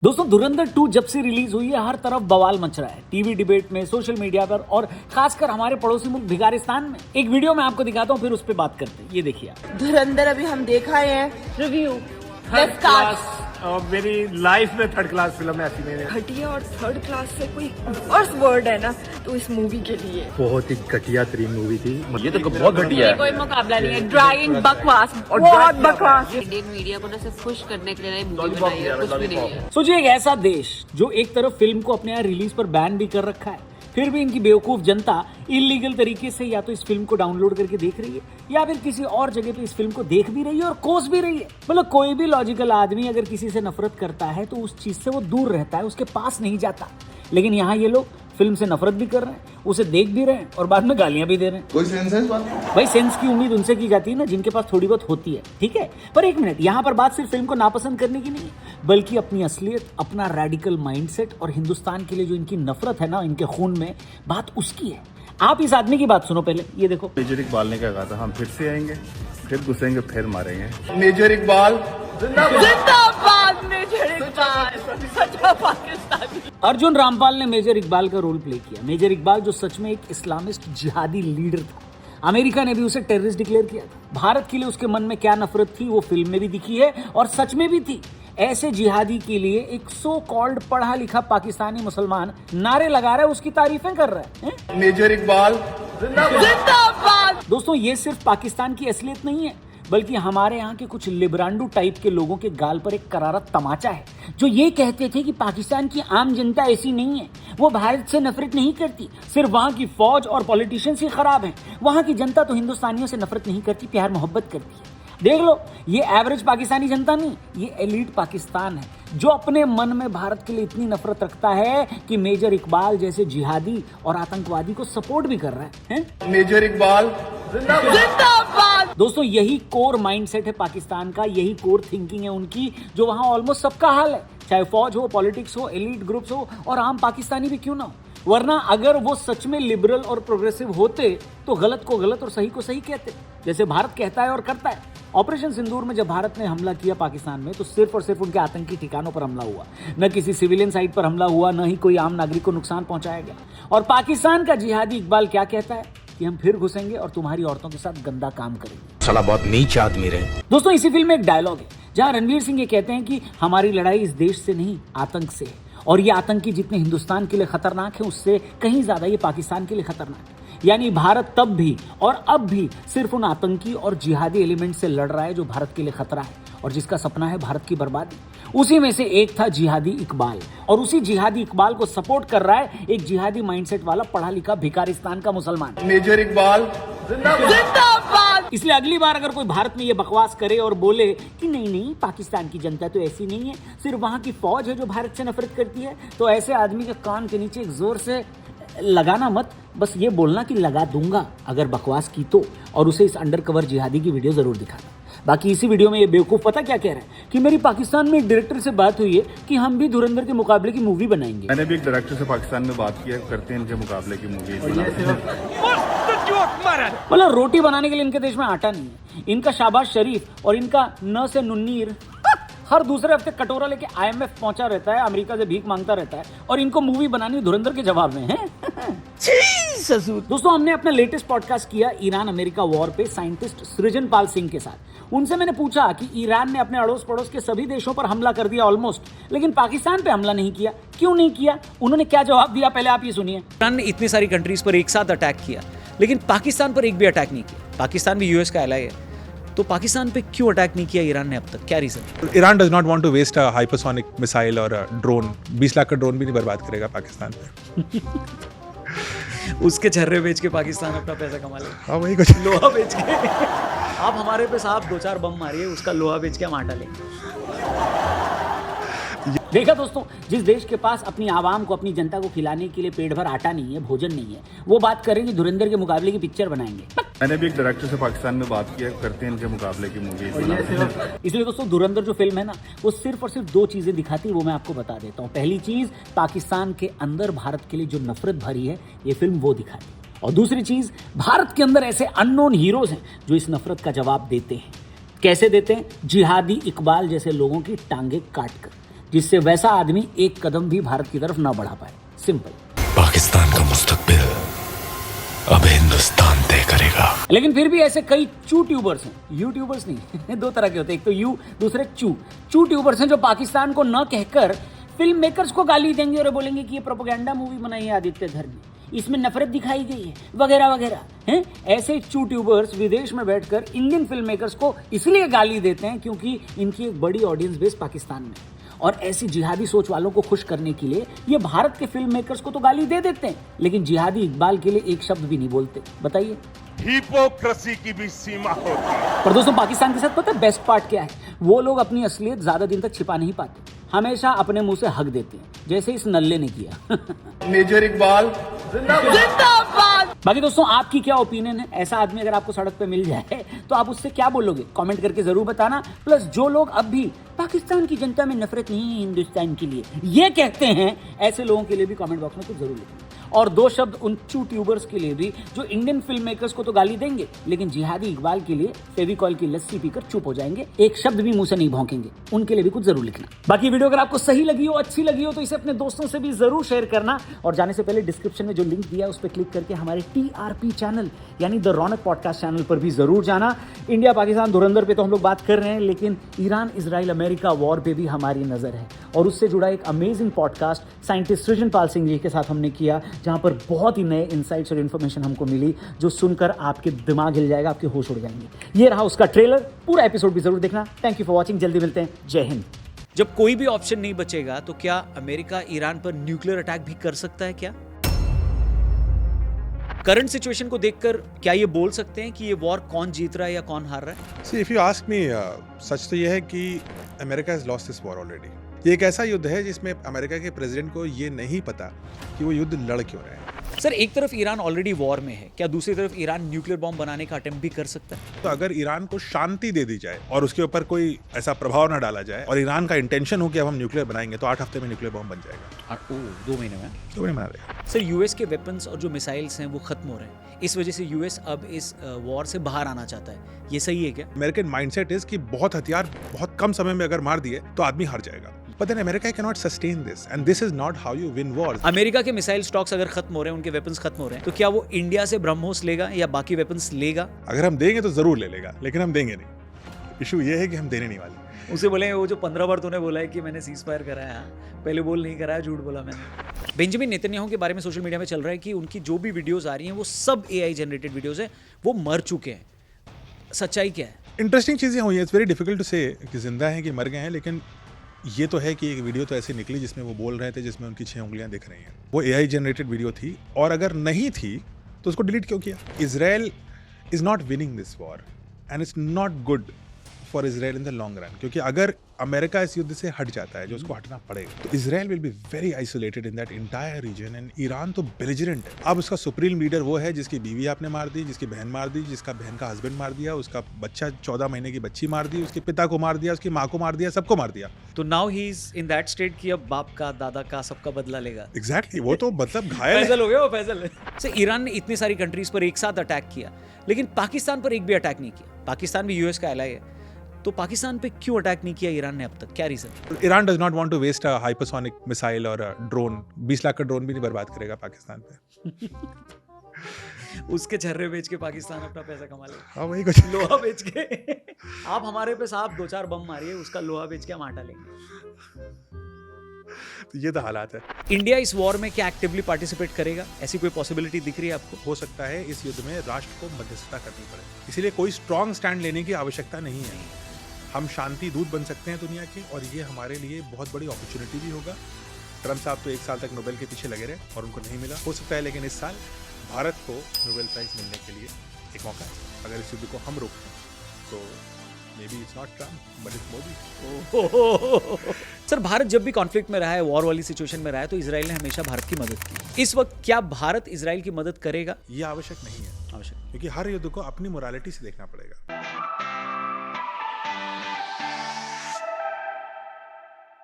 दोस्तों धुरंधर 2 जब से रिलीज हुई है हर तरफ बवाल मच रहा है। टीवी डिबेट में, सोशल मीडिया पर और खासकर हमारे पड़ोसी मुल्क भिगारिस्तान में। एक वीडियो मैं आपको दिखाता हूँ, फिर उस पर बात करते हैं। ये देखिए आप। धुरंधर अभी हम देखा है रिव्यू थर्ड क्लास और मेरी लाइफ में थर्ड क्लास फिल्म है ऐसी मैंने। घटिया और थर्ड क्लास से कोई वर्स्ट वर्ड है ना तो इस मूवी के लिए बहुत ही घटिया तरीन मूवी थी। ये तो बहुत घटिया है। कोई मुकाबला नहीं है। ड्राइंग बकवास और बहुत बकवास। इंडियन मीडिया को ना सिर्फ खुश करने के लिए मूवी बनाई है, कुछ भी नहीं है। सोचिए एक ऐसा देश जो एक तरफ फिल्म को अपने यहाँ रिलीज पर बैन भी कर रखा है, फिर भी इनकी बेवकूफ जनता इलीगल तरीके से या तो इस फिल्म को डाउनलोड करके देख रही है या फिर किसी और जगह पे इस फिल्म को देख भी रही है और कोस भी रही है। मतलब कोई भी लॉजिकल आदमी अगर किसी से नफरत करता है तो उस चीज से वो दूर रहता है, उसके पास नहीं जाता। लेकिन यहाँ ये लोग फिल्म से नफरत भी कर रहे हैं, उसे देख भी रहे हैं और बाद में गालियां भी दे रहे हैं। कोई सेंस है इस बात में? भाई सेंस की उम्मीद उनसे की जाती है ना जिनके पास थोड़ी बहुत होती है, ठीक है। पर एक मिनट, यहाँ पर बात सिर्फ फिल्म को नापसंद करने की नहीं है, बल्कि अपनी असलियत, अपना रेडिकल माइंडसेट और हिंदुस्तान के लिए जो इनकी नफरत है ना इनके खून में, बात उसकी है। आप इस आदमी की बात सुनो पहले, ये देखो। मेजर इकबाल ने क्या कहा था, हम फिर से आएंगे, फिर घुसेंगे, फिर मारेंगे। मेजर इकबाल जिंदाबाद मेजर इकबाल, सच्चा पाकिस्तानी। अर्जुन रामपाल ने मेजर इकबाल का रोल प्ले किया। मेजर इकबाल जो सच में एक इस्लामिस्ट जिहादी लीडर था, अमेरिका ने भी उसे टेररिस्ट डिक्लेयर किया था। भारत के लिए उसके मन में क्या नफरत थी वो फिल्म में भी दिखी है और सच में भी थी। ऐसे जिहादी के लिए एक सो कॉल्ड पढ़ा लिखा पाकिस्तानी मुसलमान नारे लगा रहा है, उसकी तारीफें कर रहा है। मेजर इकबाल जिंदाबाद। दोस्तों ये सिर्फ पाकिस्तान की असलियत नहीं है, बल्कि हमारे यहाँ के कुछ लिब्रांडू टाइप के लोगों के गाल पर एक करारा तमाचा है, जो ये कहते थे कि पाकिस्तान की आम जनता ऐसी नहीं है, वो भारत से नफरत नहीं करती, सिर्फ वहाँ की फौज और पॉलिटिशियंस ही खराब हैं। वहाँ की जनता तो हिंदुस्तानियों से नफरत नहीं करती, प्यार मोहब्बत करती है। देख लो, ये एवरेज पाकिस्तानी जनता नहीं, ये एलीट पाकिस्तान है जो अपने मन में भारत के लिए इतनी नफरत रखता है कि मेजर इकबाल जैसे जिहादी और आतंकवादी को सपोर्ट भी कर रहा है? मेजर इकबाल जिंदाबाद। दोस्तों यही कोर माइंडसेट है पाकिस्तान का, यही कोर थिंकिंग है उनकी, जो वहां ऑलमोस्ट सबका हाल है, चाहे फौज हो, पॉलिटिक्स हो, एलीट ग्रुप्स हो और आम पाकिस्तानी भी क्यों ना हो। वरना अगर वो सच में लिबरल और प्रोग्रेसिव होते तो गलत को गलत और सही को सही कहते, जैसे भारत कहता है और करता है। ऑपरेशन सिंदूर में जब भारत ने हमला किया पाकिस्तान में तो सिर्फ और सिर्फ उनके आतंकी ठिकानों पर हमला हुआ, न किसी सिविलियन साइट पर हमला हुआ, न ही कोई आम नागरिक को नुकसान पहुंचाया गया। और पाकिस्तान का जिहादी इकबाल क्या कहता है कि हम फिर घुसेंगे और तुम्हारी औरतों के साथ गंदा काम करेंगे। साला बहुत नीच आदमी रहे। दोस्तों इसी फिल्म में एक डायलॉग है जहां रणवीर सिंह ये कहते हैं कि हमारी लड़ाई इस देश से नहीं आतंक से है, और ये आतंकी जितने हिंदुस्तान के लिए खतरनाक है उससे कहीं ज्यादा ये पाकिस्तान के लिए खतरनाक है। यानी भारत तब भी और अब भी सिर्फ उन आतंकी और जिहादी एलिमेंट से लड़ रहा है जो भारत के लिए खतरा है और जिसका सपना है भारत की बर्बादी। उसी में से एक था जिहादी इकबाल, और उसी जिहादी इकबाल को सपोर्ट कर रहा है एक जिहादी माइंडसेट वाला पढ़ा लिखा भिखारिस्तान का मुसलमान। मेजर इकबाल जिंदाबाद। इसलिए अगली बार अगर कोई भारत में ये बकवास करे और बोले कि नहीं नहीं पाकिस्तान की जनता तो ऐसी नहीं है, सिर्फ वहां की फौज है जो भारत से नफरत करती है, तो ऐसे आदमी के कान के नीचे एक जोर से लगाना मत, बस ये बोलना कि लगा दूंगा अगर बकवास की तो, और उसे इस अंडरकवर जिहादी की वीडियो जरूर दिखाना। बाकी इसी वीडियो में ये बेवकूफ पता क्या कह रहा है कि मेरी पाकिस्तान में एक डायरेक्टर से बात हुई है कि हम भी धुरंधर के मुकाबले की मूवी बनाएंगे। मैंने भी एक डायरेक्टर से पाकिस्तान में बात किया, करते हैं इनके मुकाबले की मूवी। मतलब रोटी बनाने के लिए इनके देश में आटा नहीं है। इनका शाबाज शरीफ और इनका न से नुन्नीर हर दूसरे हफ्ते कटोरा लेके IMF पहुंचा रहता है, अमेरिका से भीख मांगता रहता है, और इनको मूवी बनानी धुरंधर के जवाब में है। दोस्तों हमने अपना लेटेस्ट पॉडकास्ट किया ईरान अमेरिका वॉर पे साइंटिस्ट सृजनपाल सिंह के साथ। उनसे मैंने पूछा कि ईरान ने अपने अड़ोस पड़ोस के सभी देशों पर हमला कर दिया ऑलमोस्ट, लेकिन पाकिस्तान पे हमला नहीं किया, क्यों नहीं किया? उन्होंने क्या जवाब दिया पहले आप ये सुनिए। ईरान ने इतनी सारी कंट्रीज पर एक साथ अटैक किया, लेकिन पाकिस्तान पर एक भी अटैक नहीं किया। पाकिस्तान भी यूएस का एलाई है, तो पाकिस्तान पे क्यों अटैक नहीं किया ईरान ने अब तक? क्या region? Iran does not want to waste a hypersonic missile और ड्रोन। 20 लाख का ड्रोन भी नहीं बर्बाद करेगा पाकिस्तान पे। उसके छर्रे बेच के पाकिस्तान अपना पैसा कमा ले। हाँ वही कुछ। लोहा बेच के आप हमारे पे साहब 2-4 बम मारिए, उसका लोहा बेच के हम आटा लेंगे। देखा दोस्तों, जिस देश के पास अपनी आवाम को, अपनी जनता को खिलाने के लिए पेट भर आटा नहीं है, भोजन नहीं है, वो बात करेंगे धुरंधर के मुकाबले की पिक्चर बनाएंगे। मैंने भी एक डायरेक्टर से पाकिस्तान में बात किया, करते हैं इनके मुकाबले की मूवी। इसलिए दोस्तों धुरंधर जो फिल्म है ना, वो सिर्फ और सिर्फ 2 चीजें दिखाती है, वो मैं आपको बता देता हूँ। पहली चीज, पाकिस्तान के अंदर भारत के लिए जो नफरत भरी है ये फिल्म वो दिखाती है, और दूसरी चीज, भारत के अंदर ऐसे अननोन हीरोज हैं जो इस नफरत का जवाब देते हैं। कैसे देते हैं? जिहादी इकबाल जैसे लोगों की टांगे काट कर। जिससे वैसा आदमी एक कदम भी भारत की तरफ ना बढ़ा पाए। सिंपल। पाकिस्तान का मुस्तकबिल अब हिंदुस्तान तय करेगा। लेकिन फिर भी ऐसे कई चू ट्यूबर्स हैं, यूट्यूबर्स नहीं दो तरह के होते हैं, एक तो यू, दूसरे चू ट्यूबर्स हैं जो पाकिस्तान को न कहकर फिल्म मेकर्स को गाली देंगे और बोलेंगे कि ये प्रोपेगेंडा मूवी बनाई है आदित्य धर ने, इसमें नफरत दिखाई गई है वगैरह वगैरह हैं। ऐसे चू ट्यूबर्स विदेश में बैठकर इंडियन फिल्म मेकर्स को इसलिए गाली देते हैं क्योंकि इनकी एक बड़ी ऑडियंस बेस पाकिस्तान में, और ऐसी जिहादी सोच वालों को खुश करने के लिए ये भारत के फिल्म मेकर्स को तो गाली दे देते हैं, लेकिन जिहादी इकबाल के लिए एक शब्द भी नहीं बोलते। बताइए, हिपोक्रेसी की भी सीमा होती है। पर दोस्तों पाकिस्तान के साथ पता है बेस्ट पार्ट क्या है? वो लोग अपनी असलियत ज्यादा दिन तक छिपा नहीं पाते, हमेशा अपने मुंह से हक देते हैं, जैसे इस नल्ले ने किया। मेजर इकबाल बाकी दोस्तों आपकी क्या ओपिनियन है? ऐसा आदमी अगर आपको सड़क पे मिल जाए तो आप उससे क्या बोलोगे? कमेंट करके जरूर बताना। प्लस जो लोग अब भी पाकिस्तान की जनता में नफरत नहीं है हिंदुस्तान के लिए ये कहते हैं, ऐसे लोगों के लिए भी कमेंट बॉक्स में कुछ जरूर लिखना। और दो शब्द उन चू ट्यूबर्स के लिए भी जो इंडियन फिल्म मेकर्स को तो गाली देंगे, लेकिन जिहादी इकबाल के लिए फेविकॉल की लस्सी पीकर चुप हो जाएंगे, एक शब्द भी मुंह से नहीं भौंकेंगे, उनके लिए भी कुछ जरूर लिखना। बाकी वीडियो अगर आपको सही लगी हो, अच्छी लगी हो, तो इसे अपने दोस्तों से भी जरूर शेयर करना। और जाने से पहले डिस्क्रिप्शन में जो लिंक दिया है उस पर क्लिक करके हमारे TRP चैनल यानी द रौनक पॉडकास्ट चैनल पर भी जरूर जाना। इंडिया पाकिस्तान धुरंधर पे तो हम लोग बात कर रहे हैं, लेकिन ईरान इजराइल अमेरिका वॉर पे भी हमारी नजर है, और उससे जुड़ा एक amazing podcast scientist सृजनपाल Singh ji के साथ हमने किया, जहां पर बहुत ही नए इंसाइट्स और इन्फॉर्मेशन हमको मिली जो सुनकर आपके दिमाग हिल जाएगा, आपके होश उड़ जाएंगे। ये रहा उसका ट्रेलर, पूरा एपिसोड भी जरूर देखना। थैंक यू फॉर वॉचिंग, जल्दी मिलते हैं, जय हिंद। जब कोई भी ऑप्शन नहीं बचेगा तो क्या अमेरिका ईरान पर न्यूक्लियर अटैक भी कर सकता है क्या? करंट सिचुएशन को देखकर क्या ये बोल सकते हैं कि ये वॉर कौन जीत रहा है या कौन हार रहा है? See, if you ask me, सच तो यह है कि America has lost this war already। ये एक ऐसा युद्ध है जिसमें अमेरिका के प्रेसिडेंट को ये नहीं पता कि वो युद्ध लड़ क्यों रहे हैं। सर, एक तरफ ईरान ऑलरेडी वॉर में है, क्या दूसरी तरफ ईरान न्यूक्लियर बॉम्ब बनाने का अटेम्प्ट भी कर सकता है? तो अगर ईरान को शांति दे दी जाए और उसके ऊपर कोई ऐसा प्रभाव ना डाला जाए और ईरान का इंटेंशन हो कि अब हम न्यूक्लियर बनाएंगे, तो 8 हफ्ते में न्यूक्लियर बॉम्ब बन जाएगा। 2 महीने में? 2 महीने बना देगा। सर, यूएस के वेपन्स और जो मिसाइल्स हैं वो खत्म हो रहे हैं, इस वजह से यूएस अब इस वॉर से बाहर आना चाहता है, ये सही है क्या? अमेरिकन माइंडसेट इज कि बहुत हथियार बहुत कम समय में अगर मार दिए तो आदमी हार जाएगा। But then America cannot sustain this, and this is not how you win wars. America के मिसाइल स्टॉक्स अगर खत्म हो रहे हैं, उनके वेपन्स खत्म हो रहे हैं, तो क्या वो इंडिया से ब्रह्मोस लेगा या बाकी वेपन्स लेगा? अगर हम देंगे तो जरूर ले लेगा, लेकिन हम देंगे नहीं। इशू ये है कि हम देने नहीं वाले। उसे बोले वो जो 15 बार तूने बोला है कि मैंने सीज फायर कराया, पहले बोल नहीं कराया, झूठ बोला मैंने। बेंजामिन नेतन्याहू के बारे में सोशल मीडिया में चल रहा है कि उनकी जो भी वीडियोस आ रही हैं वो सब AI जनरेटेड वीडियोस हैं, वो मर चुके हैं। सच्चाई क्या है? इंटरेस्टिंग चीजें हुई हैं। इट्स वेरी डिफिकल्ट टू से कि जिंदा हैं कि मर गए हैं, लेकिन ये तो है कि एक वीडियो तो ऐसी निकली जिसमें वो बोल रहे थे, जिसमें उनकी 6 उंगलियां दिख रही हैं। वो AI जनरेटेड वीडियो थी, और अगर नहीं थी तो उसको डिलीट क्यों किया? Israel is not winning this war, and it's not good for Israel in the long run. क्योंकि अगर अमेरिका इस युद्ध से हट जाता है, जो उसको हटना पड़ेगा, तो Israel will be very isolated in that entire region, and Iran तो बेलिजरेंट है। अब उसका सुप्रीम लीडर वो है जिसकी बीवी आपने मार दी, जिसकी बहन मार दी, जिसका बहन का हस्बैंड मार दिया, उसका बच्चा 14 महीने की बच्ची मार दी, उसके पिता को मार दिया, उसकी माँ को मार दिया, सबको मार दिया। तो now he is in that state कि अब बाप का, दादा का, सबका बदला लेगा। एग्जैक्टली, वो तो मतलब घायल फैजल हो गया वो, फैजल। सर, ईरान ने इतनी सारी कंट्रीज पर एक साथ अटैक किया, लेकिन पाकिस्तान पर एक भी अटैक नहीं किया। पाकिस्तान भी यूएस का एलाय है, तो पाकिस्तान पे क्यों अटैक नहीं किया ईरान ने अब तक? क्या region? Iran does not want to waste a hypersonic missile और ड्रोन। 20 लाख का ड्रोन भी नहीं बर्बाद करेगा पाकिस्तान पे। उसके छर्रे बेच के पाकिस्तान अपना पैसा कमा ले। हाँ, वही कुछ। लोहा बेच के आप हमारे पे साहब 2-4 बम मारिए, उसका लोहा बेच के हम आटा लेंगे। तो ये तो हालात है। इंडिया इस वॉर में क्या एक्टिवली पार्टिसिपेट करेगा? ऐसी कोई पॉसिबिलिटी दिख रही है आपको? हो सकता है इस युद्ध में राष्ट्र को मध्यस्थता करनी पड़े, इसीलिए कोई स्ट्रॉन्ग स्टैंड लेने की आवश्यकता नहीं है। हम शांति दूत बन सकते हैं दुनिया के, और ये हमारे लिए बहुत बड़ी अपॉर्चुनिटी भी होगा। ट्रम्प साहब तो 1 साल तक नोबेल के पीछे लगे रहे और उनको नहीं मिला। हो सकता है लेकिन इस साल भारत को नोबेल प्राइज मिलने के लिए एक मौका है। अगर इस युद्ध को हम रोकते हैं तो maybe it's not Trump, but it's Modi. Sir, Bharat जब भी कॉन्फ्लिक्ट में रहा है, वॉर वाली सिचुएशन में रहा है, तो इजराइल ने हमेशा भारत की मदद की। इस वक्त क्या भारत इजराइल की मदद करेगा? ये आवश्यक नहीं है, आवश्यक, क्योंकि हर युद्ध को अपनी मोरालिटी से देखना पड़ेगा।